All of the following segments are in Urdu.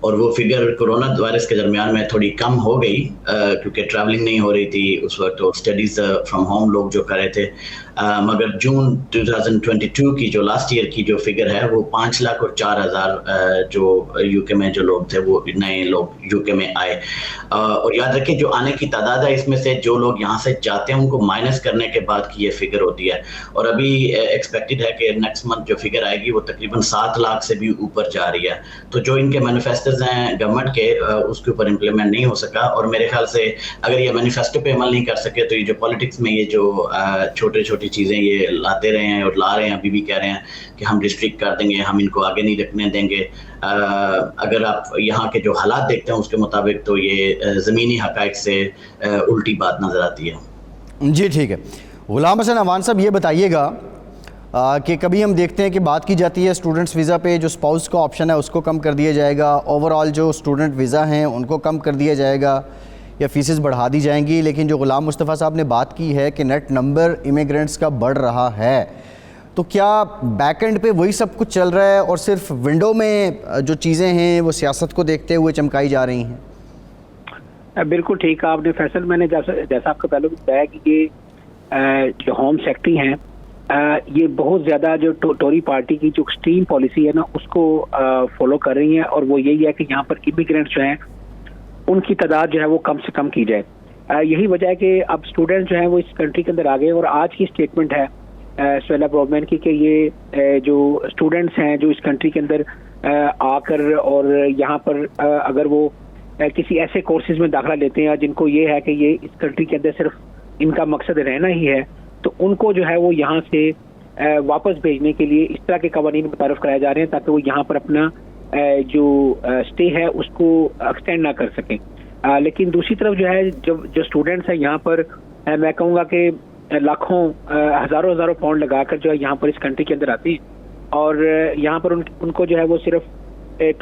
اور وہ فگر کورونا وائرس کے درمیان میں تھوڑی کم ہو گئی کیونکہ ٹریولنگ نہیں ہو رہی تھی اس وقت اور اسٹڈیز فرام ہوم لوگ جو کر رہے تھے. مگر جون 2022 کی جو لاسٹ ایئر کی جو فگر ہے وہ 5,04,000 جو یو کے میں جو لوگ تھے وہ نئے لوگ یو کے میں آئے. اور یاد رکھیں جو آنے کی تعداد ہے اس میں سے جو لوگ یہاں سے جاتے ہیں ان کو مائنس کرنے کے بعد کی یہ فگر ہوتی ہے. اور ابھی ایکسپیکٹڈ ہے کہ نیکسٹ منتھ جو فگر آئے گی وہ تقریباً 7 لاکھ سے بھی اوپر جا رہی ہے. تو جو ان کے مینیفیسٹوز ہیں گورنمنٹ کے اس کے اوپر امپلیمنٹ نہیں ہو سکا. اور میرے خیال سے اگر یہ مینیفیسٹو پہ عمل نہیں کر سکے تو یہ جو پالیٹکس میں یہ جو چھوٹی چھوٹی چیزیں یہ لاتے رہے ہیں اور لا رہے ہیں, ابھی بھی کہہ رہے ہیں کہ ہم ریسٹرکٹ کر دیں گے, ہم ان کو آگے نہیں رکھنے دیں گے. اگر آپ یہاں کے جو حالات دیکھتے ہیں اس کے مطابق تو یہ زمینی حقائق سے الٹی بات نظر آتی ہے. جی ٹھیک ہے. غلام حسن اعوان صاحب یہ بتائیے گا کہ کبھی ہم دیکھتے ہیں کہ بات کی جاتی ہے اسٹوڈنٹس ویزا پہ جو اسپاؤس کا آپشن ہے اس کو کم کر دیا جائے گا, اوور آل جو اسٹوڈنٹ ویزا ہیں ان کو کم کر دیا جائے گا یا فیسز بڑھا دی جائیں گی. لیکن جو غلام مصطفیٰ صاحب نے بات کی ہے کہ نیٹ نمبر امیگرینٹس کا بڑھ رہا ہے, تو کیا بیک اینڈ پہ وہی سب کچھ چل رہا ہے اور صرف ونڈو میں جو چیزیں ہیں وہ سیاست کو دیکھتے ہوئے چمکائی جا رہی ہیں؟ بالکل ٹھیک آپ نے فیصل, میں نے جیسا آپ کو پہلے بتایا کہ یہ جو ہوم سیکٹری ہیں یہ بہت زیادہ جو ٹوری پارٹی کی جو ایکسٹریم پالیسی ہے نا اس کو فالو کر رہی ہیں, اور وہ یہی ہے کہ یہاں پر امیگرینٹس جو ہیں ان کی تعداد جو ہے وہ کم سے کم کی جائے. یہی وجہ ہے کہ اب اسٹوڈنٹ جو ہیں وہ اس کنٹری کے اندر آ گئے, اور آج کی اسٹیٹمنٹ ہے سہیلا پرومین کی کہ یہ جو اسٹوڈنٹس ہیں جو اس کنٹری کے اندر آ کر اور یہاں پر اگر وہ کسی ایسے کورسز میں داخلہ لیتے ہیں جن کو یہ ہے کہ یہ اس کنٹری کے اندر صرف ان کا مقصد رہنا ہی ہے, تو ان کو جو ہے وہ یہاں سے واپس بھیجنے کے لیے اس طرح کے قوانین متعارف کرائے جا رہے ہیں تاکہ وہ یہاں پر اپنا جو اسٹے ہے اس کو ایکسٹینڈ نہ کر سکیں. لیکن دوسری طرف جو ہے جو اسٹوڈنٹس ہیں یہاں پر میں کہوں گا کہ لاکھوں ہزاروں پاؤنڈ لگا کر جو ہے یہاں پر اس کنٹری کے اندر آتی ہیں, اور یہاں پر ان کو جو ہے وہ صرف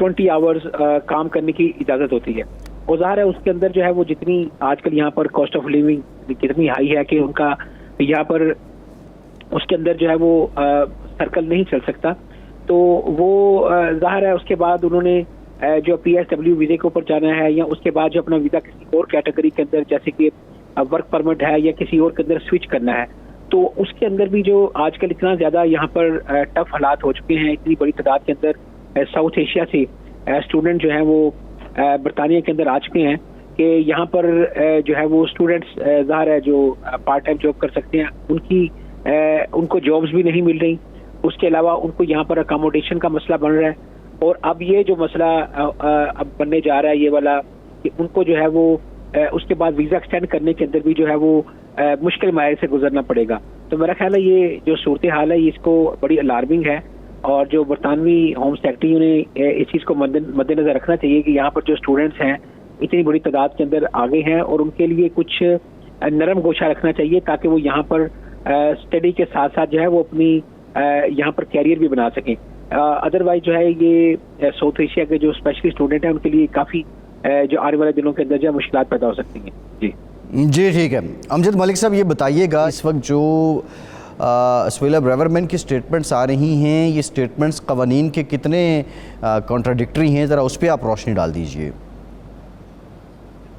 20 آورز کام کرنے کی اجازت ہوتی ہے. اور ظاہر ہے اس کے اندر جو ہے وہ جتنی آج کل یہاں پر کاسٹ آف لیونگ کتنی ہائی ہے کہ ان کا یہاں پر اس کے اندر جو ہے وہ سرکل نہیں چل سکتا, تو وہ ظاہر ہے اس کے بعد انہوں نے جو پی ایس ڈبلیو ویزے کے اوپر جانا ہے یا اس کے بعد جو اپنا ویزا کسی اور کیٹیگری کے اندر جیسے کہ ورک پرمٹ ہے یا کسی اور کے اندر سوئچ کرنا ہے, تو اس کے اندر بھی جو آج کل اتنا زیادہ یہاں پر ٹف حالات ہو چکے ہیں, اتنی بڑی تعداد کے اندر ساؤتھ ایشیا سے اسٹوڈنٹ جو ہیں وہ برطانیہ کے اندر آ چکے ہیں کہ یہاں پر جو ہے وہ اسٹوڈنٹس ظاہر ہے جو پارٹ ٹائم جاب کر سکتے ہیں ان کو جابس بھی نہیں مل رہی, اس کے علاوہ ان کو یہاں پر اکاموڈیشن کا مسئلہ بن رہا ہے, اور اب یہ جو مسئلہ اب بننے جا رہا ہے یہ والا کہ ان کو جو ہے وہ اس کے بعد ویزا ایکسٹینڈ کرنے کے اندر بھی جو ہے وہ مشکل معیار سے گزرنا پڑے گا. تو میرا خیال ہے یہ جو صورتحال ہے اس کو بڑی الارمنگ ہے, اور جو برطانوی ہوم سیکرٹری نے اس چیز کو مد نظر رکھنا چاہیے کہ یہاں پر جو اسٹوڈنٹس ہیں اتنی بڑی تعداد کے اندر آگے ہیں, اور ان کے لیے کچھ نرم گوشہ رکھنا چاہیے تاکہ وہ یہاں پر اسٹڈی کے ساتھ ساتھ جو ہے وہ اپنی یہاں پر کیریئر بھی بنا سکیں. ادروائز جو ہے یہ ساؤتھ ایشیا کے جو اسپیشلی اسٹوڈنٹ ہیں ان کے لیے کافی جو آنے والے دنوں کے اندر جو مشکلات پیدا ہو سکتی ہیں. جی ٹھیک ہے. امجد ملک صاحب یہ بتائیے گا اس وقت جو سہیلا بریورمین کی سٹیٹمنٹس آ رہی ہیں, یہ سٹیٹمنٹس قوانین کے کتنے کانٹراڈکٹری ہیں, ذرا اس پہ آپ روشنی ڈال دیجئے.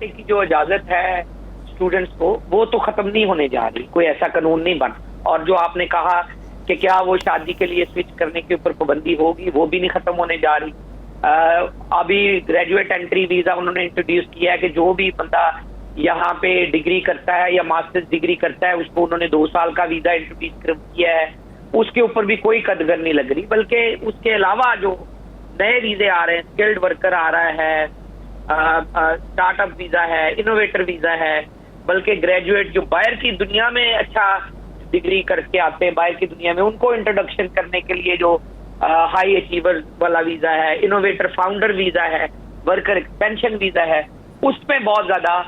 کی جو اجازت ہے اسٹوڈنٹس کو وہ تو ختم نہیں ہونے جا رہی, کوئی ایسا قانون نہیں بن, اور جو آپ نے کہا کہ کیا وہ شادی کے لیے سوئچ کرنے کے اوپر پابندی ہوگی وہ بھی نہیں ختم ہونے جا رہی. ابھی گریجویٹ انٹری ویزا انہوں نے انٹروڈیوس کیا ہے کہ جو بھی بندہ یہاں پہ ڈگری کرتا ہے یا ماسٹرز ڈگری کرتا ہے اس کو انہوں نے 2 سال کا ویزا انٹروڈیوس کیا ہے, اس کے اوپر بھی کوئی قدغن نہیں لگ رہی. بلکہ اس کے علاوہ جو نئے ویزے آ رہے ہیں, اسکلڈ ورکر آ رہا ہے, اسٹارٹ اپ ویزا ہے, انوویٹر ویزا ہے, بلکہ گریجویٹ جو باہر کی دنیا میں اچھا ڈگری کر کے آتے ہیں باہر کی دنیا میں ان کو انٹروڈکشن کرنے کے لیے جو ہائی اچیور والا ویزا ہے, انوویٹر فاؤنڈر ویزا ہے, ورکر ایکسپینشن ویزا ہے, اس پہ بہت زیادہ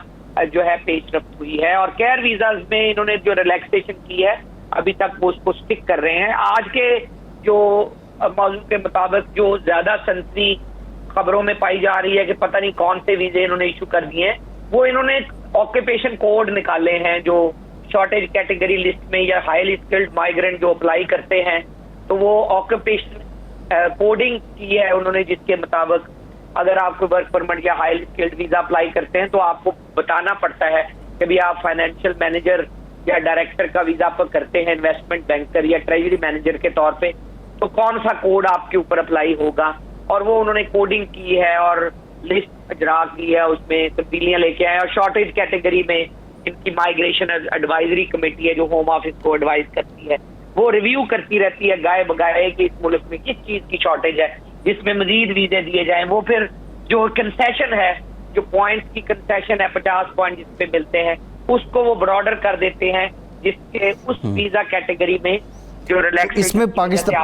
جو ہے پیش رفت ہوئی ہے. اور کیئر ویزاز میں انہوں نے جو ریلیکسیشن کی ہے ابھی تک وہ اس کو سٹک کر رہے ہیں. آج کے جو موضوع کے مطابق جو زیادہ سنسنی خبروں میں پائی جا رہی ہے کہ پتہ نہیں کون سے ویزے انہوں نے ایشو کر دیے ہیں, وہ انہوں نے آکوپیشن کوڈ نکالے ہیں جو شارٹیج کیٹیگری لسٹ میں یا ہائیلی اسکلڈ مائیگرنٹ جو اپلائی کرتے ہیں تو وہ آکوپیشن کوڈنگ کی ہے انہوں نے, جس کے مطابق اگر آپ کو ورک پرمٹ یا ہائی اسکلڈ ویزا اپلائی کرتے ہیں تو آپ کو بتانا پڑتا ہے کہ بھی آپ فائنینشیل مینیجر یا ڈائریکٹر کا ویزا آپ کرتے ہیں انویسٹمنٹ بینکر یا ٹریجری مینیجر کے طور پہ، تو کون سا کوڈ آپ کے اوپر اپلائی ہوگا، اور وہ انہوں نے کوڈنگ کی ہے اور لسٹ اجرا کی ہے، اس میں تبدیلیاں لے کے آئے. اور شارٹیج کیٹیگری میں ان کی مائگریشن ایڈوائزری کمیٹی ہے جو ہوم آفس کو ایڈوائز کرتی ہے، وہ ریویو کرتی رہتی ہے گائے بگائے کہ اس ملک میں کس چیز کی شارٹیج ہے جس میں مزید ویزے دیے جائیں. وہ پھر جو کنسیشن ہے، جو پوائنٹس کی کنسیشن ہے 50 پوائنٹ جس پہ ملتے ہیں، اس کو وہ براڈر کر دیتے ہیں جس کے اس ویزا کیٹیگری میں جو ریلیکس. اس میں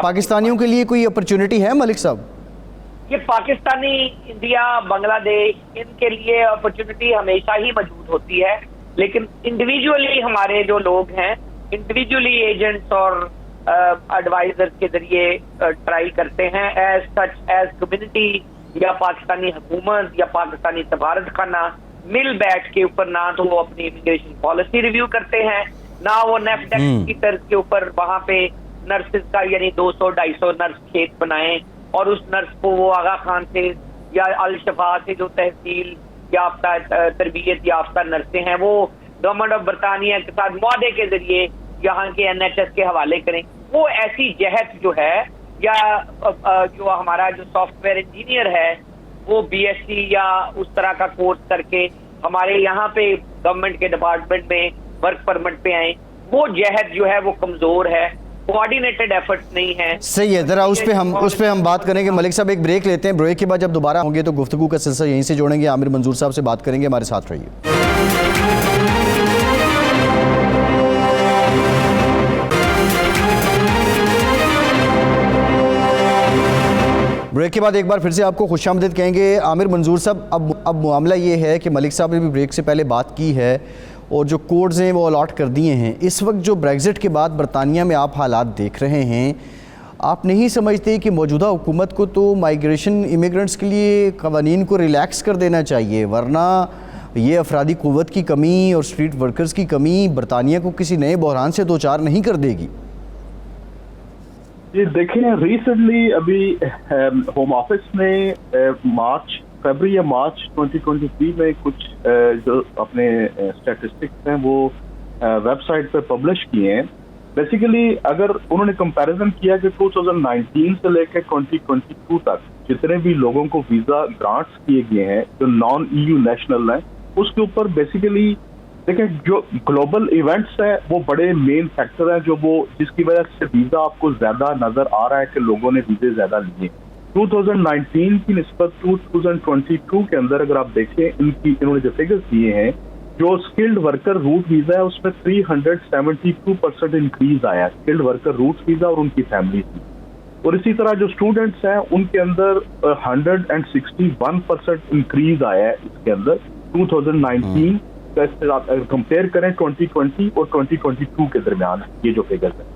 پاکستانیوں کے لیے کوئی اپرچونٹی ہے ملک صاحب؟ یہ پاکستانی، انڈیا، بنگلہ دیش، ان کے لیے اپرچونٹی ہمیشہ ہی موجود ہوتی ہے، لیکن انڈیویجولی ہمارے جو لوگ ہیں انڈیویجولی ایجنٹس اور ایڈوائزر کے ذریعے ٹرائی کرتے ہیں. ایز سچ ایز کمیونٹی یا پاکستانی حکومت یا پاکستانی سفارت خانہ مل بیٹھ کے اوپر نہ تو وہ اپنی امیگریشن پالیسی ریویو کرتے ہیں، نہ وہ نیف ڈیکس کی طرز کے اوپر وہاں پہ نرسز کا یعنی 200-250 نرس کھیت بنائیں اور اس نرس کو وہ آغا خان سے یا الشفا سے جو تحصیل یافتہ تربیت یافتہ نرسیں ہیں وہ گورنمنٹ آف برطانیہ کے ساتھ معاہدے کے ذریعے یہاں کے NHS کے حوالے کریں. وہ ایسی جہت جو ہے، یا جو ہمارا جو سافٹ ویئر انجینئر ہے وہ BSc یا اس طرح کا کورس کر کے ہمارے یہاں پہ گورنمنٹ کے ڈپارٹمنٹ میں ورک پرمٹ پہ آئیں، وہ جہت جو ہے وہ کمزور ہے، کوآرڈینیٹڈ ایفرٹس نہیں ہیں. صحیح ہے، ذرا اس پہ ہم بات کریں گے. ملک صاحب ایک بریک لیتے ہیں، بریک کے بعد جب دوبارہ ہوں گے تو گفتگو کا سلسلہ یہیں سے جوڑیں گے. عامر منظور صاحب سے بات کریں گے، ہمارے ساتھ رہیے. بریک کے بعد ایک بار پھر سے آپ کو خوش آمدید کہیں گے. عامر منظور صاحب، اب معاملہ یہ ہے کہ ملک صاحب نے بھی بریک سے پہلے بات کی ہے اور جو کوڈز ہیں وہ الاٹ کر دیے ہیں. اس وقت جو بریگزٹ کے بعد برطانیہ میں آپ حالات دیکھ رہے ہیں، آپ نہیں سمجھتے کہ موجودہ حکومت کو تو مائیگریشن امیگرنٹس کے لیے قوانین کو ریلیکس کر دینا چاہیے، ورنہ یہ افرادی قوت کی کمی اور اسٹریٹ ورکرز کی کمی برطانیہ کو کسی نئے بحران سے دوچار نہیں کر دے گی؟ جی دیکھیں، ریسنٹلی ابھی ہوم آفس نے فیبری یا مارچ 2023 میں کچھ جو اپنے اسٹیٹسٹکس ہیں وہ ویب سائٹ پہ پبلش کیے ہیں. بیسیکلی اگر انہوں نے کمپیریزن کیا کہ 2019 سے لے کے 2022 تک جتنے بھی لوگوں کو ویزا گرانٹس کیے گئے ہیں جو نان EU نیشنل ہیں، اس کے اوپر بیسیکلی دیکھیں جو گلوبل ایونٹس ہیں وہ بڑے مین فیکٹر ہیں جو وہ جس کی وجہ سے ویزا آپ کو زیادہ نظر آ رہا ہے کہ لوگوں نے ویزے زیادہ لیے. 2019 کی نسبت 2022 کے اندر اگر آپ دیکھیں انہوں نے جو فگرز دیے ہیں، جو اسکلڈ ورکر روٹ ویزا ہے اس میں 372% انکریز آیا اسکلڈ ورکر روٹ ویزا اور ان کی فیملی کی. اور اسی طرح جو اسٹوڈنٹس ہیں ان کے اندر 161% انکریز آیا ہے اس کے اندر 2019 کمپیئر کریں 2020 اور 2022 کے درمیان یہ جو فگرز ہیں.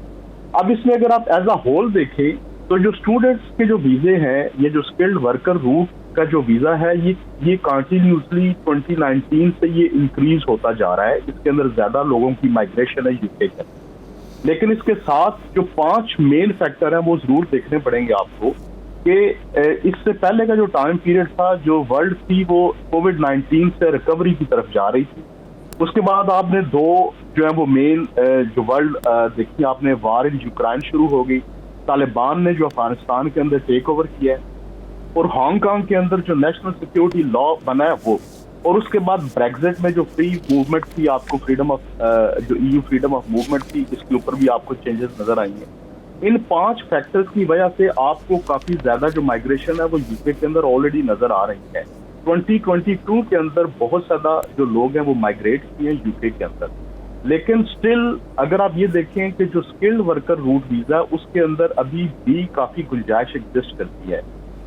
اب اس میں اگر آپ ایز اے ہول دیکھیں تو جو اسٹوڈنٹس کے جو ویزے ہیں، یہ جو اسکلڈ ورکر روٹ کا جو ویزا ہے یہ کنٹینیوسلی 2019 سے یہ انکریز ہوتا جا رہا ہے. اس کے اندر زیادہ لوگوں کی مائگریشن ہے UK کے. لیکن اس کے ساتھ جو 5 مین فیکٹر ہیں وہ ضرور دیکھنے پڑیں گے آپ کو کہ اس سے پہلے کا جو ٹائم پیریڈ تھا جو ورلڈ تھی وہ کووڈ-19 سے ریکوری کی طرف جا رہی تھی. اس کے بعد آپ نے 2 جو ہیں وہ مین جو ورلڈ دیکھی آپ نے وار ان یوکرائن شروع ہو گئی، طالبان نے جو افغانستان کے اندر ٹیک اوور کیا ہے، اور ہانگ کانگ کے اندر جو نیشنل سیکیورٹی لا بنا ہے وہ، اور اس کے بعد بریگزٹ میں جو فری موومنٹ تھی آپ کو فریڈم آف جو EU فریڈم آف موومنٹ تھی، اس کے اوپر بھی آپ کو چینجز نظر آئی ہیں. ان 5 فیکٹرز کی وجہ سے آپ کو کافی زیادہ جو مائگریشن ہے وہ UK کے اندر آلریڈی نظر آ رہی ہے. 2022 کے اندر بہت زیادہ جو لوگ ہیں وہ مائگریٹ کیے ہیں UK کے اندر. لیکن سٹل اگر آپ یہ دیکھیں کہ جو اسکلڈ ورکر روٹ ویزا اس کے اندر ابھی بھی کافی گنجائش ایگزسٹ کرتی ہے.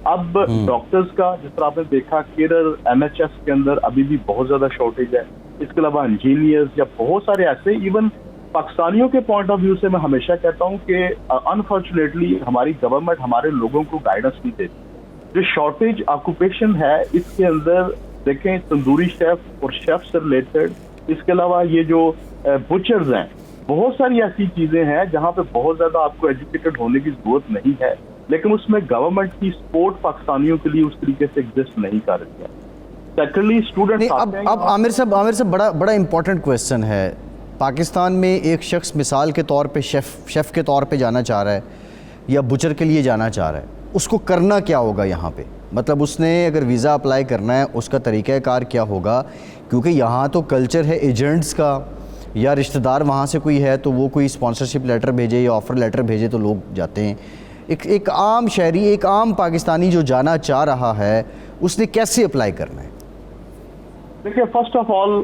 اب ڈاکٹرز کا جس طرح آپ نے دیکھا کیئر NHS کے اندر ابھی بھی بہت زیادہ شارٹیج ہے. اس کے علاوہ انجینئرز یا بہت سارے ایسے ایون پاکستانیوں کے پوائنٹ آف ویو سے میں ہمیشہ کہتا ہوں کہ انفارچونیٹلی ہماری گورنمنٹ ہمارے لوگوں کو گائیڈنس نہیں دیتی. جو شارٹیج آکوپیشن ہے اس کے اندر دیکھیں تندوری شیف اور شیف سے ریلیٹڈ، اس کے علاوہ یہ جو بچرز ہیں، بہت ساری ایسی چیزیں ہیں جہاں پہ بہت زیادہ آپ کو ایجوکیٹڈ ہونے کی ضرورت نہیں ہے. لیکن اس میں گورنمنٹ کی سپورٹ پاکستانیوں کے لیے اس طریقے سے ایگزسٹ نہیں کر رہی ہے. سیکنڈلی اسٹوڈنٹس اب عامر صاحب بڑا امپورٹنٹ کویسچن ہے. پاکستان میں ایک شخص مثال کے طور پہ شیف کے طور پہ جانا چاہ رہا ہے یا بچر کے لیے جانا چاہ رہا ہے, اس کو کرنا کیا ہوگا یہاں پہ؟ مطلب اس نے اگر ویزا اپلائی کرنا ہے اس کا طریقہ کار کیا ہوگا؟ کیونکہ یہاں تو کلچر ہے ایجنٹس کا, یا رشتہ دار وہاں سے کوئی ہے تو وہ کوئی اسپانسرشپ لیٹر بھیجے یا آفر لیٹر بھیجے تو لوگ جاتے ہیں. ایک عام شہری, ایک عام پاکستانی جو جانا چاہ رہا ہے اس نے کیسے اپلائی کرنا ہے؟ دیکھیے, فرسٹ آف آل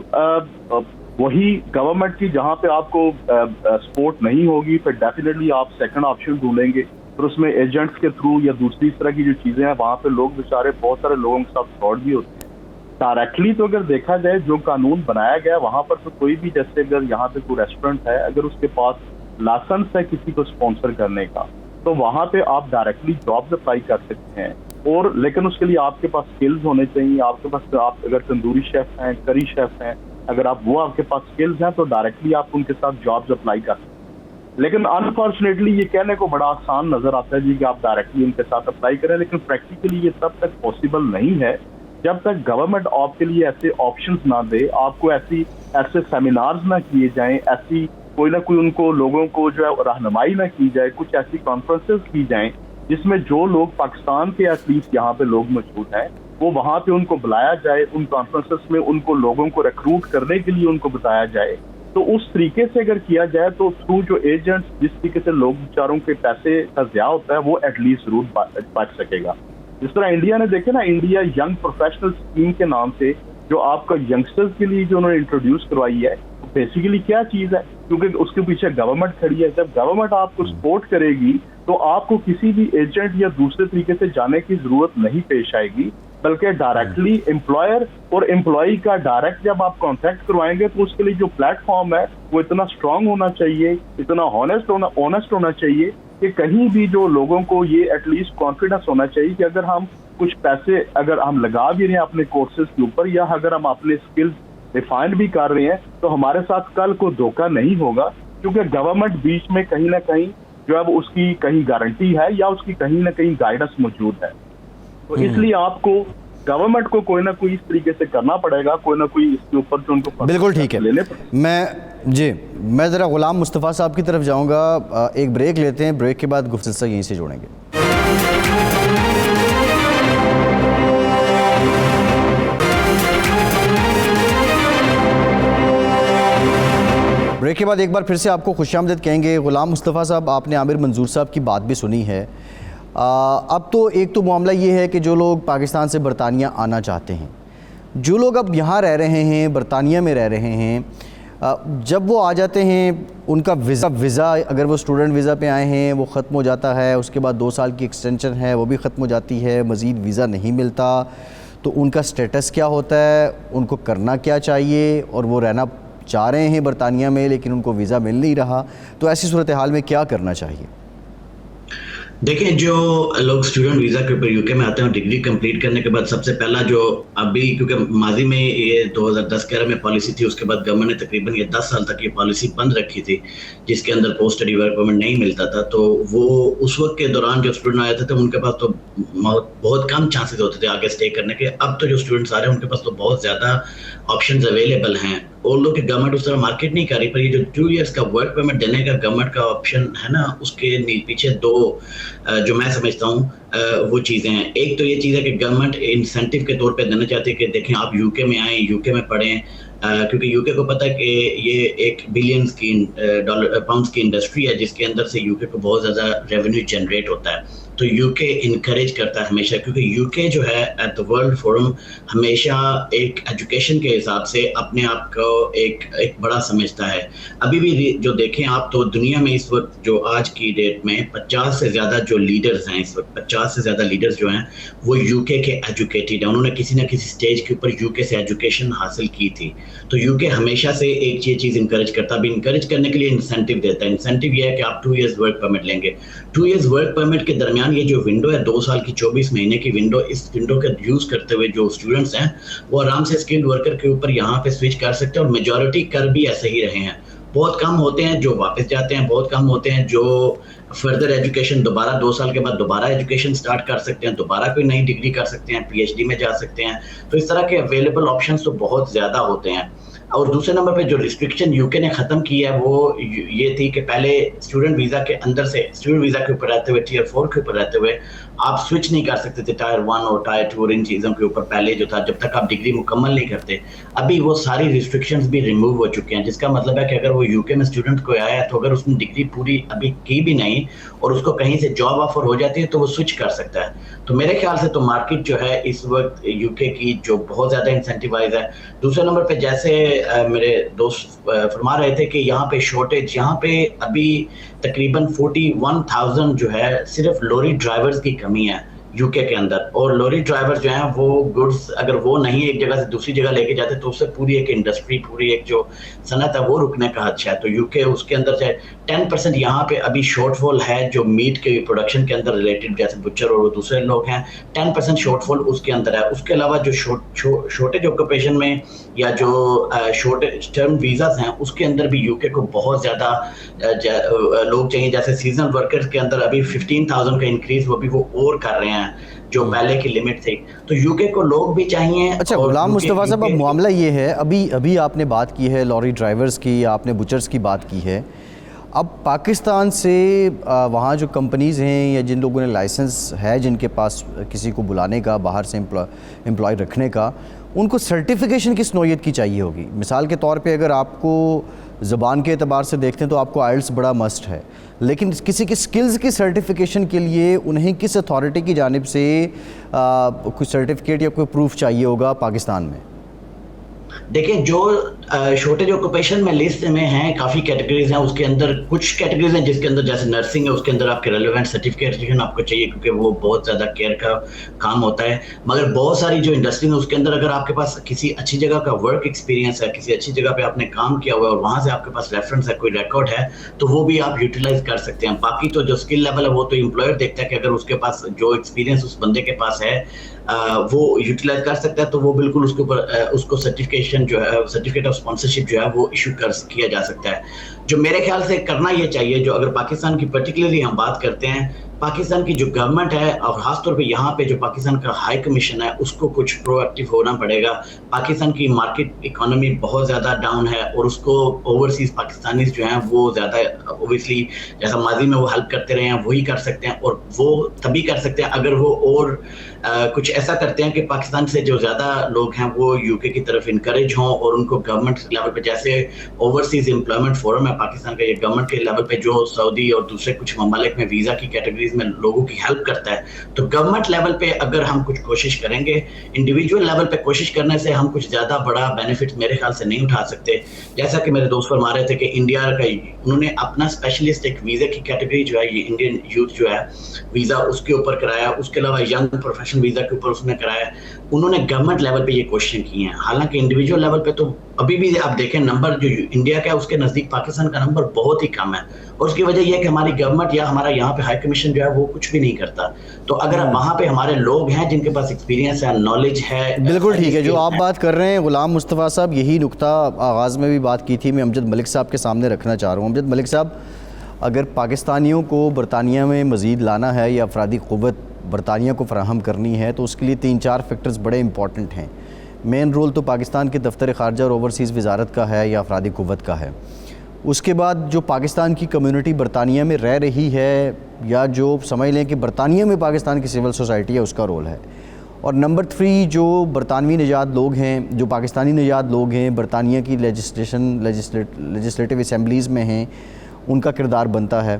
وہی گورنمنٹ کی جہاں پہ آپ کو سپورٹ نہیں ہوگی پھر ڈیفینیٹلی آپ سیکنڈ آپشن ڈھونڈیں گے, پھر اس میں ایجنٹس کے تھرو یا دوسری طرح کی جو چیزیں ہیں وہاں پہ لوگ بیچارے بہت سارے لوگوں کے ساتھ فراڈ بھی ہوتے ہیں. ڈائریکٹلی تو اگر دیکھا جائے جو قانون بنایا گیا وہاں پر تو کوئی بھی, جیسے اگر یہاں پہ کوئی ریسٹورینٹ ہے اگر اس کے پاس لائسنس ہے کسی کو اسپانسر کرنے کا تو وہاں پہ آپ ڈائریکٹلی جابز اپلائی کر سکتے ہیں, اور لیکن اس کے لیے آپ کے پاس سکلز ہونے چاہیے. آپ کے پاس آپ اگر تندوری شیف ہیں, کری شیف ہیں, اگر آپ کے پاس سکلز ہیں تو ڈائریکٹلی آپ ان کے ساتھ جابز اپلائی کر سکتے ہیں. لیکن انفارچونیٹلی یہ کہنے کو بڑا آسان نظر آتا ہے جی کہ آپ ڈائریکٹلی ان کے ساتھ اپلائی کریں, لیکن پریکٹیکلی یہ تب تک پاسبل نہیں ہے جب تک گورنمنٹ آپ کے لیے ایسے آپشنز نہ دے, آپ کو ایسے سیمینارز نہ کیے جائیں, ایسی کوئی نہ کوئی ان کو لوگوں کو جو ہے رہنمائی نہ کی جائے, کچھ ایسی کانفرنسز کی جائیں جس میں جو لوگ پاکستان کے ایٹ لیسٹ یہاں پہ لوگ موجود ہیں وہ وہاں پہ ان کو بلایا جائے, ان کانفرنسز میں ان کو لوگوں کو ریکروٹ کرنے کے لیے ان کو بتایا جائے. تو اس طریقے سے اگر کیا جائے تو تھرو جو ایجنٹس جس طریقے سے لوگ بیچاروں کے پیسے کا ضیاع ہوتا ہے وہ ایٹ لیسٹ ضرور بچ سکے گا. جس طرح انڈیا نے دیکھے نا, انڈیا ینگ پروفیشنل اسکیم کے نام سے جو آپ کا ینگسٹرز کے لیے جو انہوں نے انٹروڈیوس کروائی ہے بیسیکلی کیا چیز ہے, کیونکہ اس کے پیچھے گورنمنٹ کھڑی ہے. جب گورنمنٹ آپ کو سپورٹ کرے گی تو آپ کو کسی بھی ایجنٹ یا دوسرے طریقے سے جانے کی ضرورت نہیں پیش آئے گی, بلکہ ڈائریکٹلی امپلائر اور امپلائی کا ڈائریکٹ جب آپ کانٹیکٹ کروائیں گے تو اس کے لیے جو پلیٹ فارم ہے وہ اتنا اسٹرانگ ہونا چاہیے, اتنا آنیسٹ ہونا چاہیے کہ کہیں بھی جو لوگوں کو یہ ایٹ لیسٹ کانفیڈنس ہونا چاہیے کہ اگر ہم کچھ پیسے اگر ہم لگا بھی رہے ہیں اپنے کورسز کے اوپر یا اگر ہم اپنے اسکلز ریفائن بھی کر رہے ہیں تو ہمارے ساتھ کل کو دھوکہ نہیں ہوگا, کیونکہ گورنمنٹ بیچ میں کہیں نہ کہیں جو ہے وہ اس کی کہیں گارنٹی ہے یا اس کی کہیں نہ کہیں گائیڈنس موجود ہے. تو اس لیے آپ کو گورنمنٹ کو کوئی نہ کوئی اس طریقے سے کرنا پڑے گا, کوئی نہ کوئی اس کے اوپر جو ان کو بالکل ٹھیک ہے. میں ذرا غلام مصطفیٰ صاحب کی طرف جاؤں گا, ایک بریک لیتے ہیں, بریک کے بعد گفتگو یہیں سے جوڑیں گے. بریک کے بعد ایک بار پھر سے آپ کو خوش آمدید کہیں گے. غلام مصطفیٰ صاحب, آپ نے عامر منظور صاحب کی بات بھی سنی ہے. اب تو ایک تو معاملہ یہ ہے کہ جو لوگ پاکستان سے برطانیہ آنا چاہتے ہیں, جو لوگ اب یہاں رہ رہے ہیں, برطانیہ میں رہ رہے ہیں, جب وہ آ جاتے ہیں ان کا ویزا اگر وہ اسٹوڈنٹ ویزا پہ آئے ہیں وہ ختم ہو جاتا ہے, اس کے بعد 2 سال کی ایکسٹینشن ہے وہ بھی ختم ہو جاتی ہے, مزید ویزا نہیں ملتا, تو ان کا سٹیٹس کیا ہوتا ہے, ان کو کرنا کیا چاہیے, اور وہ رہنا چاہ رہے ہیں برطانیہ میں لیکن ان کو ویزا مل نہیں رہا, تو ایسی صورتحال میں کیا کرنا چاہیے؟ دیکھیں, جو لوگ اسٹوڈنٹ ویزا کے اوپر یو کے میں آتے ہیں ڈگری کمپلیٹ کرنے کے بعد سب سے پہلا جو ابھی کیونکہ ماضی میں یہ 2010-11 میں پالیسی تھی, اس کے بعد گورنمنٹ نے تقریباً یہ 10 سال تک یہ پالیسی بند رکھی تھی جس کے اندر پوسٹ اسٹڈی ورک پرمٹ نہیں ملتا تھا. تو وہ اس وقت کے دوران جو اسٹوڈنٹ آئے تھے ان کے پاس تو بہت کم چانسز ہوتے تھے آگے اسٹے کرنے کے. اب تو جو اسٹوڈنٹس آ رہے ہیں ان کے پاس تو بہت زیادہ آپشنز اویلیبل ہیں, اور لوگ کہ گورنمنٹ اس طرح مارکیٹ نہیں کر رہی, پر یہ جو 2 ایئرس کا ورک پرمٹ دینے کا گورنمنٹ کا آپشن ہے نا, اس کے پیچھے 2 جو میں سمجھتا ہوں وہ چیزیں ہیں. ایک تو یہ چیز ہے کہ گورنمنٹ انسینٹیو کے طور پہ دینا چاہتی ہے کہ دیکھیں آپ یو کے میں آئیں, یو کے میں پڑھیں, کیونکہ یو کے کو پتہ ہے کہ یہ ایک بلینز کی پاؤنڈس کی انڈسٹری ہے جس کے اندر سے یو کے کو بہت زیادہ ریونیو جنریٹ ہوتا ہے. تو یو کے انکریج کرتا ہے ہمیشہ, کیونکہ یو کے جو ہے ایٹ دا ورلڈ فورم ہمیشہ ایک ایجوکیشن کے حساب سے اپنے آپ کو ایک بڑا سمجھتا ہے. ابھی بھی جو دیکھیں آپ تو دنیا میں اس وقت جو آج کی ڈیٹ میں 50 سے زیادہ جو لیڈرز ہیں, اس وقت 50 سے زیادہ لیڈرز جو ہیں وہ یو کے ایجوکیٹڈ ہیں, انہوں نے کسی نہ کسی سٹیج کے اوپر یو کے سے ایجوکیشن حاصل کی تھی. تو یو کے ہمیشہ سے ایک چیز انکریج کرتا ہے, ابھی انکریج کرنے کے لیے انسینٹیو دیتا ہے. انسینٹیو یہ ہے کہ آپ 2 ایئرز ورک پرمٹ لیں گے. 2 ایئرز ورک پرمٹ کے درمیان یہ جو ونڈو ہے 2 سال کی 24 مہینے کی ونڈو, اس ونڈو کا یوز کرتے ہوئے جو اسٹوڈنٹس ہیں وہ آرام سے اسکلڈ ورکر کے اوپر یہاں پہ سوئچ کر سکتے ہیں, اور میجورٹی کر بھی ایسے ہی رہے ہیں. بہت کم ہوتے ہیں جو واپس جاتے ہیں, بہت کم ہوتے ہیں جو فردر ایجوکیشن دوبارہ 2 سال کے بعد دوبارہ ایجوکیشن سٹارٹ کر سکتے ہیں, دوبارہ کوئی نئی ڈگری کر سکتے ہیں, پی ایچ ڈی میں جا سکتے ہیں. تو اس طرح کے اویلیبل آپشنس تو بہت زیادہ ہوتے ہیں. اور دوسرے نمبر پہ جو ریسٹرکشن یو کے نے ختم کی ہے وہ یہ تھی کہ پہلے اسٹوڈنٹ ویزا کے اندر سے اسٹوڈنٹ ویزا کے اوپر رہتے ہوئے ٹیئر 4 کے اوپر رہتے ہوئے آپ سوئچ نہیں کر سکتے تھے ٹائر 1 اور ٹائر 2 اور ان چیزوں کے اوپر پہلے جو تھا, جب تک آپ ڈگری مکمل نہیں کرتے. ابھی وہ ساری ریسٹرکشنز بھی ریموو ہو چکے ہیں, جس کا مطلب ہے کہ اگر وہ یو کے میں اسٹوڈنٹ کو آیا ہے تو اگر اس نے ڈگری پوری ابھی کی بھی نہیں اور اس کو کہیں سے جاب آفر ہو جاتی ہے تو وہ سوئچ کر سکتا ہے. تو میرے خیال سے تو مارکیٹ جو ہے اس وقت یو کے کی جو بہت زیادہ انسینٹیوائز ہے. دوسرے نمبر پہ جیسے میرے دوست فرما رہے تھے کہ یہاں پہ شارٹیج, یہاں پہ ابھی تقریباً 41,000 جو ہے صرف لوری ڈرائیورز کی کمی ہے یو کے اندر. اور لوری ڈرائیور جو ہیں وہ گڈس اگر وہ نہیں ایک جگہ سے دوسری جگہ لے کے جاتے تو اس سے پوری ایک انڈسٹری, پوری ایک جو صنعت ہے وہ رکنے کا خدشہ ہے. تو یو کے اس کے اندر سے 10% یہاں پہ ابھی شارٹ فال ہے جو میٹ کے پروڈکشن کے اندر ریلیٹڈ, جیسے بچر اور دوسرے لوگ ہیں, 10% شارٹ فال اس کے اندر ہے. اس کے علاوہ جو شارٹیج آکوپیشن میں یا جو شارٹیج ٹرم ویزاز ہیں اس کے اندر بھی یو کے کو بہت زیادہ لوگ چاہیے. جیسے سیزنل ورکرز کے اندر ابھی 15,000 کا انکریز وہ بھی وہ اور کر رہے ہیں جو پہلے کی لمٹ تھی. تو یو کے کو لوگ بھی چاہیے. اچھا غلام مصطفیٰ صاحب, اب معاملہ یہ ہے, ابھی آپ نے بات کی ہے لوری ڈرائیورز کی, آپ نے بچرز کی بات کی ہے. اب پاکستان سے وہاں جو کمپنیز ہیں یا جن لوگوں نے لائسنس ہے, جن کے پاس کسی کو بلانے کا, باہر سے امپلائی رکھنے کا, ان کو سرٹیفیکیشن کس نوعیت کی چاہیے ہوگی؟ مثال کے طور پہ اگر آپ کو زبان کے اعتبار سے دیکھتے ہیں تو آپ کو آئلٹس بڑا مسٹ ہے, لیکن کسی کی سکلز کی سرٹیفیکیشن کے لیے انہیں کس اتھارٹی کی جانب سے کوئی سرٹیفکیٹ یا کوئی پروف چاہیے ہوگا پاکستان میں؟ دیکھیں جو شارٹیج آکوپیشن میں لسٹ میں ہیں کافی کیٹیگریز ہیں, اس کے اندر کچھ کیٹیگریز ہیں جس کے اندر جیسے نرسنگ ہے, اس کے اندر آپ کے ریلیونٹ سرٹیفکیشن آپ کو چاہیے کیونکہ وہ بہت زیادہ کیئر کا کام ہوتا ہے. مگر بہت ساری جو انڈسٹری ہے اس کے اندر اگر آپ کے پاس کسی اچھی جگہ کا ورک ایکسپیرینس ہے, کسی اچھی جگہ پہ آپ نے کام کیا ہوا ہے اور وہاں سے آپ کے پاس ریفرنس ہے, کوئی ریکارڈ ہے, تو وہ بھی آپ یوٹیلائز کر سکتے ہیں. باقی تو جو اسکل لیول ہے وہ تو امپلائر دیکھتا ہے کہ اگر اس کے پاس جو ایکسپیرینس اس بندے کے پاس ہے وہ یوٹیلائز کر سکتا ہے تو وہ بالکل اس کے اوپر اس کو سرٹیفکیشن جو ہے, سرٹیفکیٹ آف اسپانسرشپ جو ہے وہ ایشو کیا جا سکتا ہے. جو میرے خیال سے کرنا یہ چاہیے, جو اگر پاکستان کی پرٹیکولرلی ہم بات کرتے ہیں, پاکستان کی جو گورنمنٹ ہے اور خاص طور پہ یہاں پہ جو پاکستان کا ہائی کمیشن ہے اس کو کچھ پرو ایکٹیو ہونا پڑے گا. پاکستان کی مارکیٹ اکانومی بہت زیادہ ڈاؤن ہے اور اس کو اوورسیز پاکستانیز جو ہیں وہ زیادہ اوبویسلی جیسا ماضی میں وہ ہیلپ کرتے رہے ہیں وہی کر سکتے ہیں, اور وہ تبھی کر سکتے ہیں اگر وہ اور کچھ ایسا کرتے ہیں کہ پاکستان سے جو زیادہ لوگ ہیں وہ یو کے کی طرف انکریج ہوں اور ان کو گورنمنٹ لیول پہ, جیسے اوورسیز امپلائمنٹ فورم ہے پاکستان کا, یہ گورنمنٹ کے لیول پہ جو سعودی اور دوسرے کچھ ممالک میں ویزا کی کیٹیگریز میں لوگوں کی ہیلپ کرتا ہے, تو گورنمنٹ لیول پہ اگر ہم کچھ کوشش کریں گے, انڈیویجول لیول پہ کوشش کرنے سے ہم کچھ زیادہ بڑا بینیفٹ میرے خیال سے نہیں اٹھا سکتے. جیسا کہ میرے دوست فرما رہے تھے کہ انڈیا کا انہوں نے اپنا اسپیشلسٹ ایک ویزا کی کیٹیگری جو ہے یہ انڈین یوتھ جو ہے ویزا اس کے اوپر کرایا, اس کے علاوہ ینگ پروفیشنل ویزا کے اوپر اس نے کرایا. انہوں نے گورنمنٹ لیول پہ یہ کوششیں کی ہیں, حالانکہ انڈیویجول لیول پہ تو ابھی بھی آپ دیکھیں نمبر جو انڈیا کا ہے اس کے نزدیک پاکستان کا نمبر بہت ہی کم ہے, اور اس کی وجہ یہ ہے کہ ہماری گورنمنٹ یا ہمارا یہاں پہ ہائی کمیشن جو ہے وہ کچھ بھی نہیں کرتا. تو اگر وہاں پہ ہمارے لوگ ہیں جن کے پاس ایکسپیرینس ہے, نالج ہے, بالکل ٹھیک ہے. جو آپ بات کر رہے ہیں غلام مصطفیٰ صاحب, یہی نقطہ آغاز میں بھی بات کی تھی, میں امجد ملک صاحب کے سامنے رکھنا چاہ رہا ہوں. امجد ملک صاحب, اگر پاکستانیوں کو برطانیہ میں مزید لانا ہے یا افرادی قوت برطانیہ کو فراہم کرنی ہے تو اس کے لیے 3-4 فیکٹرز بڑے امپورٹنٹ ہیں. مین رول تو پاکستان کے دفتر خارجہ اور اوورسیز وزارت کا ہے یا افرادی قوت کا ہے. اس کے بعد جو پاکستان کی کمیونٹی برطانیہ میں رہ رہی ہے یا جو سمجھ لیں کہ برطانیہ میں پاکستان کی سول سوسائٹی ہے اس کا رول ہے. اور نمبر 3 جو برطانوی نژاد لوگ ہیں, جو پاکستانی نژاد لوگ ہیں, برطانیہ کی لیجسلیٹو اسمبلیز میں ہیں, ان کا کردار بنتا ہے.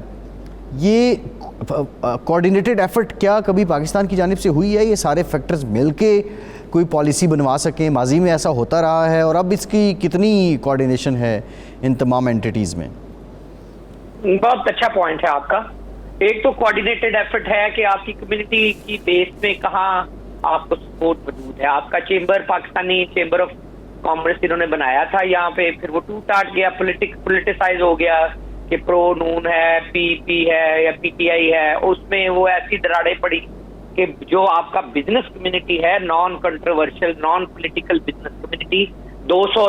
یہ کوارڈینیٹڈ ایفرٹ کیا کبھی پاکستان کی جانب سے ہوئی ہے, یہ سارے فیکٹرز مل کے کوئی پالیسی بنوا سکیں؟ ماضی میں ایسا ہوتا رہا ہے اور اب اس کی کتنی کوارڈینیشن ہے ان تمام اینٹیٹیز میں؟ بہت اچھا پوائنٹ ہے آپ کا. ایک تو کوارڈینیٹڈ ایفرٹ ہے کہ آپ کی کمیونٹی کی بیس میں کہاں آپ کو سپورٹ موجود ہے. آپ کا chamber, Pakistani chamber of commerce انہوں نے بنایا تھا یہاں پہ, پھر وہ ٹوٹ ٹاٹ گیا, پولیٹیسائز ہو گیا کہ پرو نون ہے, پی پی ہے یا پی ٹی آئی ہے. اس میں وہ ایسی دراڑیں پڑی کہ جو آپ کا بزنس کمیونٹی ہے, non controversial, non political business community, 200,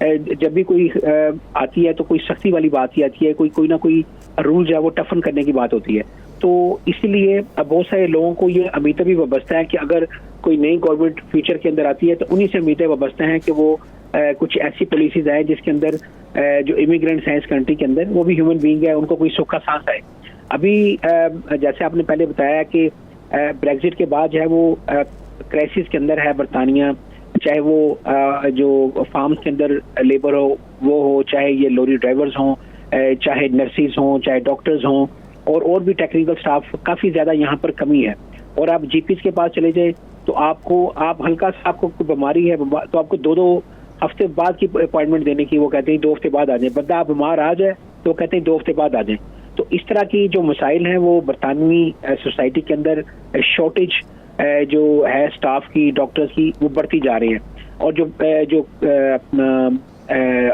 جب بھی کوئی آتی ہے تو کوئی سختی والی بات ہی آتی ہے, کوئی نہ کوئی رول جو ہے وہ ٹفن کرنے کی بات ہوتی ہے. تو اسی لیے بہت سارے لوگوں کو یہ امیدیں بھی وابستہ ہیں کہ اگر کوئی نئی گورنمنٹ فیوچر کے اندر آتی ہے تو انہی سے امیدیں وابستہ ہیں کہ وہ کچھ ایسی پالیسیز آئے جس کے اندر جو امیگرینٹس ہیں اس کنٹری کے اندر وہ بھی ہیومن بینگ ہے, ان کو کوئی سکھ کا سانس آئے. ابھی جیسے آپ نے پہلے بتایا کہ بریگزٹ کے بعد جو ہے وہ کرائسس کے اندر ہے برطانیہ, چاہے وہ جو فارمز کے اندر لیبر ہو وہ ہو, چاہے یہ لوری ڈرائیورز ہوں, چاہے نرسز ہوں, چاہے ڈاکٹرز ہوں, اور بھی ٹیکنیکل سٹاف کافی زیادہ یہاں پر کمی ہے. اور آپ جی پیز کے پاس چلے جائیں تو آپ ہلکا سا آپ کو کوئی بیماری ہے تو آپ کو 2 ہفتے بعد کی اپوائنٹمنٹ دینے کی وہ کہتے ہیں 2 ہفتے بعد آ جائیں. بندہ آپ بیمار آ جائے تو وہ کہتے ہیں 2 ہفتے بعد آ جائیں. تو اس طرح کی جو مسائل ہیں وہ برطانوی سوسائٹی کے اندر شارٹیج جو ہے اسٹاف کی, ڈاکٹرز کی, وہ بڑھتی جا رہی ہیں. اور جو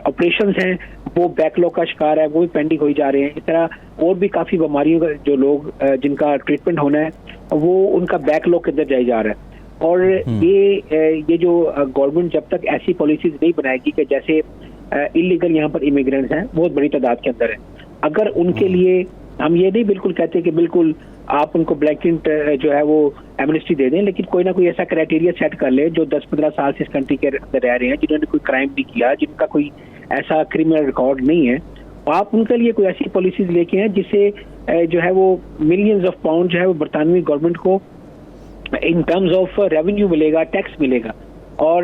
آپریشنز ہیں وہ بیک لاگ کا شکار ہے, وہ بھی پینڈنگ ہوئی جا رہے ہیں. اس طرح اور بھی کافی بیماریوں کا جو لوگ جن کا ٹریٹمنٹ ہونا ہے وہ ان کا بیک لاگ کے اندر جائی جا رہا ہے. اور یہ جو گورنمنٹ جب تک ایسی پالیسیز نہیں بنائے گی کہ جیسے انلیگل یہاں پر امیگرینٹس ہیں بہت بڑی تعداد کے اندر ہیں, اگر ان کے لیے ہم یہ نہیں بالکل کہتے کہ بالکل آپ ان کو بلیکنٹ جو ہے وہ ایمنسٹی دے دیں, لیکن کوئی نہ کوئی ایسا کرائٹیریا سیٹ کر لیں جو 10-15 سال سے اس کنٹری کے اندر رہ رہے ہیں, جنہوں نے کوئی کرائم نہیں کیا, جن کا کوئی ایسا کرمنل ریکارڈ نہیں ہے. آپ ان کے لیے کوئی ایسی پالیسیز لے کے ہیں جس سے جو ہے وہ ملینز آف پاؤنڈ جو ہے وہ برطانوی گورنمنٹ کو ان ٹرمز آف ریونیو ملے گا, ٹیکس ملے گا. اور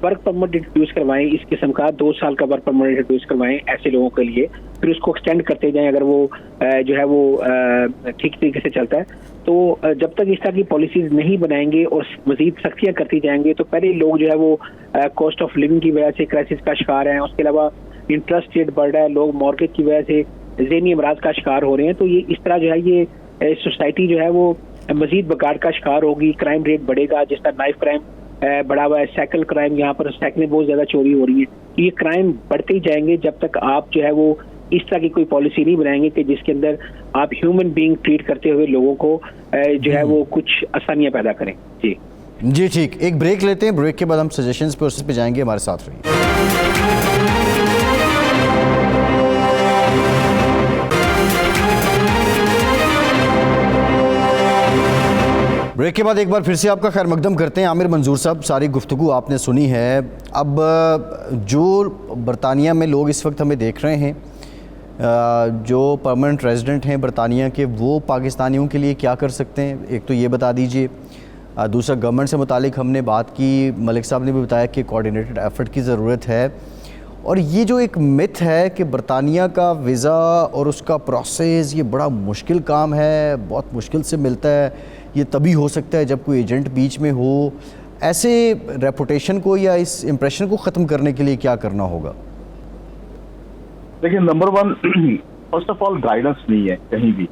ورک پرمٹ انٹروڈیوس کروائیں, اس قسم کا 2 سال کا ورک پرمٹ انٹروڈیوس کروائیں ایسے لوگوں کے لیے, پھر اس کو ایکسٹینڈ کرتے جائیں اگر وہ جو ہے وہ ٹھیک طریقے سے چلتا ہے. تو جب تک اس طرح کی پالیسیز نہیں بنائیں گے اور مزید سختیاں کرتی جائیں گے تو پہلے لوگ جو ہے وہ کاسٹ آف لیونگ کی وجہ سے کرائسس کا شکار ہیں, اس کے علاوہ انٹرسٹ ریٹ بڑھ رہا ہے, لوگ مارکیٹ کی وجہ سے ذہنی امراض کا شکار ہو رہے ہیں. تو یہ اس طرح جو ہے یہ سوسائٹی جو ہے وہ مزید بگاڑ کا شکار ہوگی, کرائم ریٹ بڑھے گا. جس طرح نائف کرائم بڑا ہوا ہے, سائیکل کرائم, یہاں پر سائیکلیں بہت زیادہ چوری ہو رہی ہیں. یہ کرائم بڑھتے ہی جائیں گے جب تک آپ جو ہے وہ اس طرح کی کوئی پالیسی نہیں بنائیں گے کہ جس کے اندر آپ ہیومن بینگ ٹریٹ کرتے ہوئے لوگوں کو جو ہے وہ کچھ آسانیاں پیدا کریں. جی ٹھیک, ایک بریک لیتے ہیں, بریک کے بعد ہم سجیشنز پروسیس پہ جائیں گے, ہمارے ساتھ رہیے. بریک کے بعد ایک بار پھر سے آپ کا خیر مقدم کرتے ہیں. عامر منظور صاحب, ساری گفتگو آپ نے سنی ہے. اب جو برطانیہ میں لوگ اس وقت ہمیں دیکھ رہے ہیں جو پرماننٹ ریزیڈنٹ ہیں برطانیہ کے, وہ پاکستانیوں کے لیے کیا کر سکتے ہیں, ایک تو یہ بتا دیجئے. دوسرا گورنمنٹ سے متعلق ہم نے بات کی, ملک صاحب نے بھی بتایا کہ کوارڈینیٹڈ ایفرٹ کی ضرورت ہے. اور یہ جو ایک متھ ہے کہ برطانیہ کا ویزا اور اس کا پروسیس یہ بڑا مشکل کام ہے, بہت مشکل سے ملتا ہے, یہ تبھی ہو سکتا ہے جب کوئی ایجنٹ بیچ میں ہو, ایسے ریپوٹیشن کو یا اس امپریشن کو ختم کرنے کے لیے کیا کرنا ہوگا؟ دیکھیں, number 1 first of all guidance نہیں ہے کہیں بھی.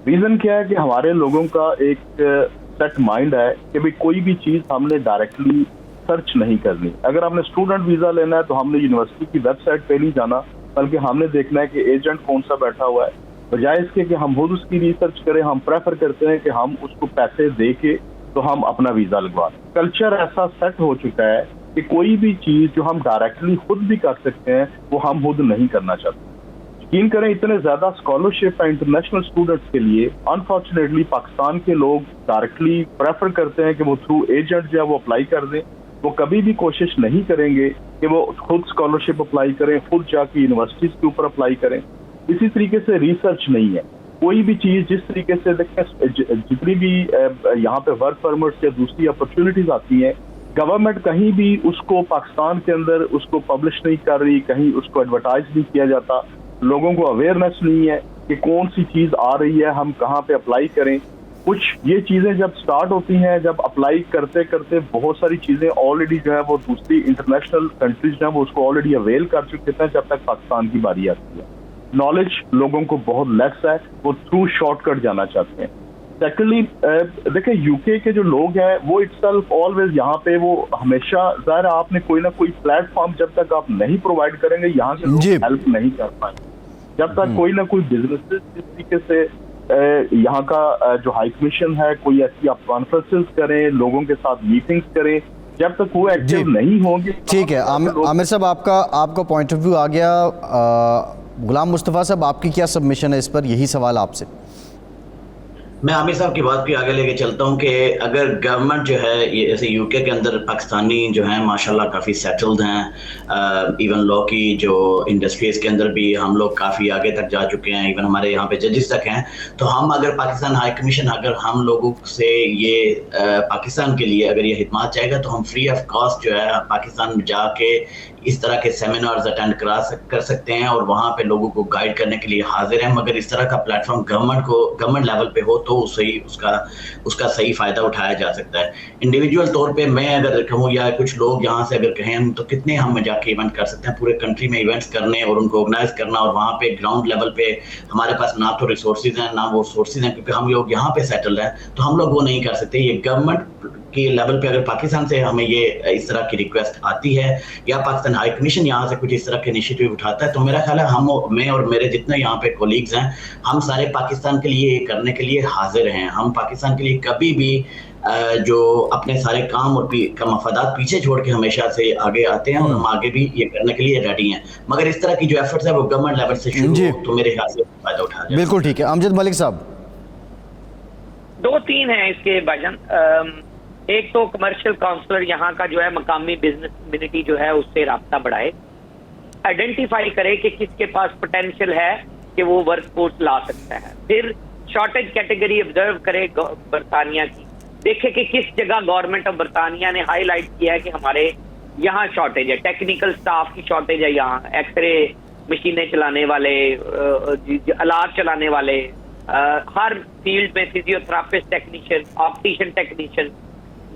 ریزن کیا ہے کہ ہمارے لوگوں کا ایک سیٹ مائنڈ ہے کہ بھئی کوئی بھی چیز ہم نے ڈائریکٹلی سرچ نہیں کرنی. اگر ہم نے اسٹوڈنٹ ویزا لینا ہے تو ہم نے یونیورسٹی کی ویب سائٹ پہ نہیں جانا, بلکہ ہم نے دیکھنا ہے کہ ایجنٹ کون سا بیٹھا ہوا ہے. بجائے اس کے کہ ہم خود اس کی ریسرچ کریں, ہم پریفر کرتے ہیں کہ ہم اس کو پیسے دے کے تو ہم اپنا ویزا لگوائیں. کلچر ایسا سیٹ ہو چکا ہے کہ کوئی بھی چیز جو ہم ڈائریکٹلی خود بھی کر سکتے ہیں وہ ہم خود نہیں کرنا چاہتے. یقین کریں, اتنے زیادہ اسکالرشپ ہے انٹرنیشنل اسٹوڈنٹس کے لیے, انفارچونیٹلی پاکستان کے لوگ ڈائریکٹلی پریفر کرتے ہیں کہ وہ تھرو ایجنٹ جو ہے وہ اپلائی کر دیں. وہ کبھی بھی کوشش نہیں کریں گے کہ وہ خود اسکالرشپ اپلائی کریں, خود جا کے یونیورسٹیز کے اوپر اپلائی کریں. اسی طریقے سے ریسرچ نہیں ہے. کوئی بھی چیز جس طریقے سے جتنی بھی یہاں پہ ورک پرمٹس یا دوسری اپرچونیٹیز آتی ہیں, گورنمنٹ کہیں بھی اس کو پاکستان کے اندر اس کو پبلش نہیں کر رہی, کہیں اس کو ایڈورٹائز نہیں کیا جاتا. لوگوں کو اویئرنیس نہیں ہے کہ کون سی چیز آ رہی ہے, ہم کہاں پہ اپلائی کریں. کچھ یہ چیزیں جب سٹارٹ ہوتی ہیں, جب اپلائی کرتے کرتے بہت ساری چیزیں آلریڈی جو ہے وہ دوسری انٹرنیشنل کنٹریز جو ہیں وہ اس کو آلریڈی اویل کر چکے ہیں جب تک پاکستان کی باری آتی ہے. نالج لوگوں کو بہت لیس ہے, وہ تھرو شارٹ کٹ جانا چاہتے ہیں. سیکنڈلی دیکھیں, یو کے کے جو لوگ ہیں وہ اٹ سیلف آلویز یہاں پہ وہ ہمیشہ ظاہر ہے آپ نے کوئی نہ کوئی پلیٹ فارم جب تک آپ نہیں پرووائڈ کریں گے یہاں سے لوگ ہیلپ نہیں کر پائیں. جب تک کوئی نہ کوئی بزنس جس طریقے سے یہاں کا جو ہائی کمیشن ہے کوئی ایسی آپ کانفرنسز کریں, لوگوں کے ساتھ میٹنگز کریں, جب تک وہ ایکٹیو نہیں ہوں گے. ٹھیک ہے عامر صاحب، آپ کا پوائنٹ آف ویو آ گیا. غلام مصطفیٰ صاحب، آپ کی کیا سبمیشن ہے اس پر؟ یہی سوال آپ سے. میں عامر صاحب کی بات بھی آگے لے کے چلتا ہوں کہ اگر گورنمنٹ جو ہے جیسے یو کے اندر پاکستانی جو ہیں ماشاءاللہ کافی سیٹلڈ ہیں، ایون لا کی جو انڈسٹریز کے اندر بھی ہم لوگ کافی آگے تک جا چکے ہیں، ایون ہمارے یہاں پہ ججز تک ہیں. تو ہم اگر پاکستان ہائی کمیشن اگر ہم لوگوں سے یہ پاکستان کے لیے اگر یہ خدمات چاہے گا تو ہم فری آف کاسٹ جو ہے پاکستان میں جا کے اس طرح کے سیمینارز اٹینڈ کر سکتے ہیں اور وہاں پہ لوگوں کو گائیڈ کرنے کے لیے حاضر ہیں. مگر اس طرح کا پلیٹ فارم گورنمنٹ لیول پہ ہو تو اس کا صحیح فائدہ اٹھایا جا سکتا ہے. انڈیویجول طور پہ میں اگر کہوں یا کچھ لوگ یہاں سے اگر کہیں تو کتنے ہم جا کے ایونٹ کر سکتے ہیں پورے کنٹری میں ایونٹس کرنے اور ان کو آرگنائز کرنا، اور وہاں پہ گراؤنڈ لیول پہ ہمارے پاس نہ تو ریسورسز ہیں نہ وہ سورسز ہیں کیونکہ ہم لوگ یہاں پہ سیٹل ہیں تو ہم لوگ وہ نہیں کر سکتے. یہ گورنمنٹ کے لیول پہ اگر پاکستان سے ہمیں یہ اس طرح کی ریکویسٹ آتی ہے یا پاکستان ہائی کمیشن یہاں سے کچھ اس طرح کے انیشیٹو اٹھاتا ہے تو میرا خیال ہے میں اور میرے جتنے یہاں پہ کولیگز ہیں ہم سارے پاکستان کے لیے کرنے کے لیے حاضر ہیں. ہم پاکستان کے لیے کبھی بھی جو اپنے سارے کام اور مفادات پیچھے چھوڑ کے ہمیشہ سے آگے آتے ہیں اور ہم آگے بھی یہ کرنے کے لیے ریڈی ہیں. مگر اس طرح کی جو ایفرٹس ہے وہ گورنمنٹ لیول سے شروع ہو تو میرے خیال سے فائدہ اٹھا جائے. بالکل ٹھیک ہے. امجد ملک صاحب، 2-3 ہیں اس کے بھجن. ایک تو کمرشل کاؤنسلر یہاں کا جو ہے مقامی بزنس کمیونٹی جو ہے اس سے رابطہ بڑھائے، آئیڈینٹیفائی کرے کہ کس کے پاس پوٹینشیل ہے کہ وہ ورک فورس لا سکتا ہے. پھر شارٹیج کیٹیگری آبزرو کرے برطانیہ کی، دیکھے کہ کس جگہ گورنمنٹ آف برطانیہ نے ہائی لائٹ کیا ہے کہ ہمارے یہاں شارٹیج ہے، ٹیکنیکل سٹاف کی شارٹیج ہے، یہاں ایکس رے مشینیں چلانے والے، آلات چلانے والے، ہر فیلڈ میں physiotherapist technician, optician technician,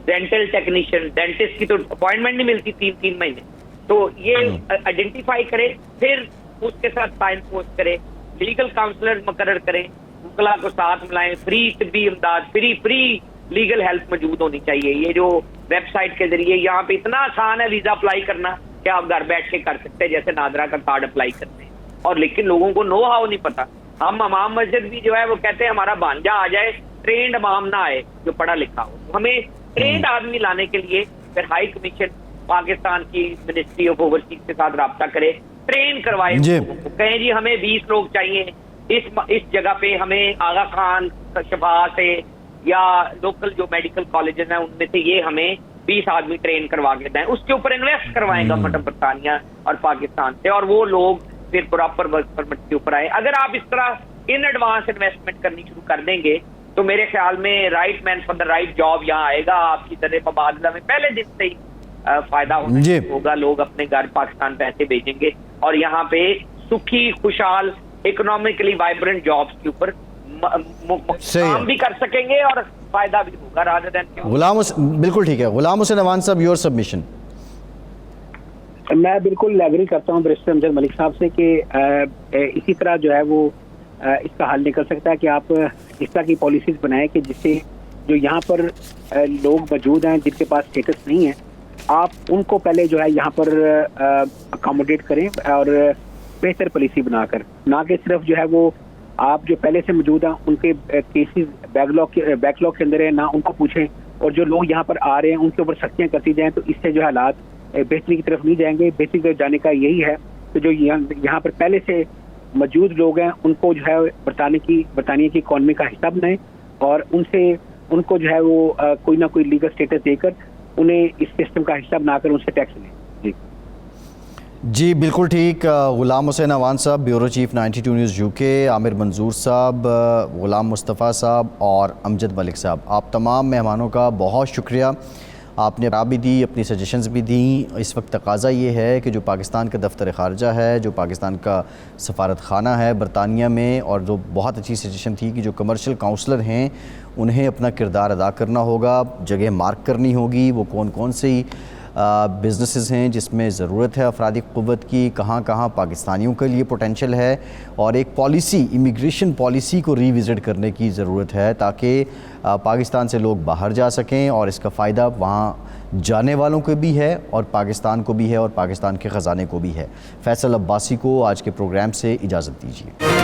dental technician, dentist کی تو اپوائنٹمنٹ نہیں ملتی 3 مہینے. تو یہ آئیڈینٹیفائی کرے، پھر اس کے ساتھ سائن پوسٹ کرے، لیگل کاؤنسلر مقرر کریں، وکلا کو ساتھ ملائیں، فری طبی امداد، فری لیگل ہیلپ موجود ہونی چاہیے. یہ جو ویب سائٹ کے ذریعے یہاں پہ اتنا آسان ہے ویزا اپلائی کرنا کہ آپ گھر بیٹھ کے کر سکتے ہیں جیسے نادرا کا کارڈ اپلائی کرتے ہیں. اور لیکن لوگوں کو نو ہاؤ نہیں پتا. ہم امام مسجد بھی جو ہے وہ کہتے ہیں ہمارا بھانجا آ جائے، ٹرینڈ امام نہ آئے جو پڑھا لکھا ہو. ہمیں ٹرینڈ آدمی لانے کے لیے پھر ہائی کمیشن پاکستان کی منسٹری آف اوورسیز کے ساتھ رابطہ کرے، ٹرین کروائے، کہیں جی ہمیں 20 لوگ چاہیے اس جگہ پہ، ہمیں آغا خان شفا سے یا لوکل جو میڈیکل کالجز ہیں ان میں سے یہ ہمیں 20 آدمی ٹرین کروا کے دیں. اس کے اوپر انویسٹ کروائیں گورنمنٹ آف برطانیہ اور پاکستان سے، اور وہ لوگ پھر پراپر ورک پرمٹ کے اوپر آئے. اگر آپ اس طرح ان ایڈوانس انویسٹمنٹ کرنی شروع کر دیں گے تو میرے خیال میں right man for the right job یہاں آئے گا. آپ کی طرح تبادلہ میں پہلے دن سے ہی فائدہ ہوگا، لوگ اپنے گھر پاکستان پیسے بھیجیں گے اور یہاں پہ سکھی خوشحال اکنامکلی وائبرنٹ جابس کے اوپر کام بھی کر سکیں گے اور فائدہ بھی ہوگا. رادر دین بالکل ٹھیک ہے. غلام حسین اوان صاحب، یور سبمیشن. میں بالکل ایگری کرتا ہوں بیرسٹر امجد ملک صاحب سے کہ اسی طرح جو ہے وہ اس کا حل نکل سکتا ہے کہ آپ اس طرح کی پالیسیز بنائیں کہ جس سے جو یہاں پر لوگ موجود ہیں جن کے پاس اسٹیٹس نہیں ہے، آپ ان کو پہلے جو ہے یہاں پر اکاموڈیٹ کریں اور بہتر پالیسی بنا کر، نہ کہ صرف جو ہے وہ آپ جو پہلے سے موجود ہیں ان کے کیسز بیک لاگ کے اندر ہیں نہ ان کو پوچھیں، اور جو لوگ یہاں پر آ رہے ہیں ان کے اوپر سختیاں کرتی جائیں تو اس سے جو حالات بہتری کی طرف نہیں جائیں گے. بہتری کی طرف جانے کا یہی ہے کہ جو یہاں پر پہلے سے موجود لوگ ہیں ان کو جو ہے برطانیہ کی اکانومی کا حصہ بنائیں اور ان کو جو ہے وہ کوئی نہ کوئی لیگل اسٹیٹس دے کر انہیں اس سسٹم کا حصہ بنا کر ان سے ٹیکس لیں. جی بالکل ٹھیک. غلام حسین اوان صاحب، بیورو چیف 92 نیوز UK، عامر منظور صاحب، غلام مصطفیٰ صاحب اور امجد ملک صاحب، آپ تمام مہمانوں کا بہت شکریہ. آپ نے رائے بھی دی، اپنی سجیشنز بھی دیں. اس وقت تقاضا یہ ہے کہ جو پاکستان کا دفتر خارجہ ہے، جو پاکستان کا سفارت خانہ ہے برطانیہ میں، اور جو بہت اچھی سجیشن تھی کہ جو کمرشل کاؤنسلر ہیں انہیں اپنا کردار ادا کرنا ہوگا، جگہ مارک کرنی ہوگی، وہ کون سی بزنسز ہیں جس میں ضرورت ہے افرادی قوت کی، کہاں پاکستانیوں کے لیے پوٹینشل ہے، اور ایک پالیسی، امیگریشن پالیسی کو ری وزٹ کرنے کی ضرورت ہے تاکہ پاکستان سے لوگ باہر جا سکیں اور اس کا فائدہ وہاں جانے والوں کو بھی ہے اور پاکستان کو بھی ہے اور پاکستان کے خزانے کو بھی ہے. فیصل عباسی کو آج کے پروگرام سے اجازت دیجیے.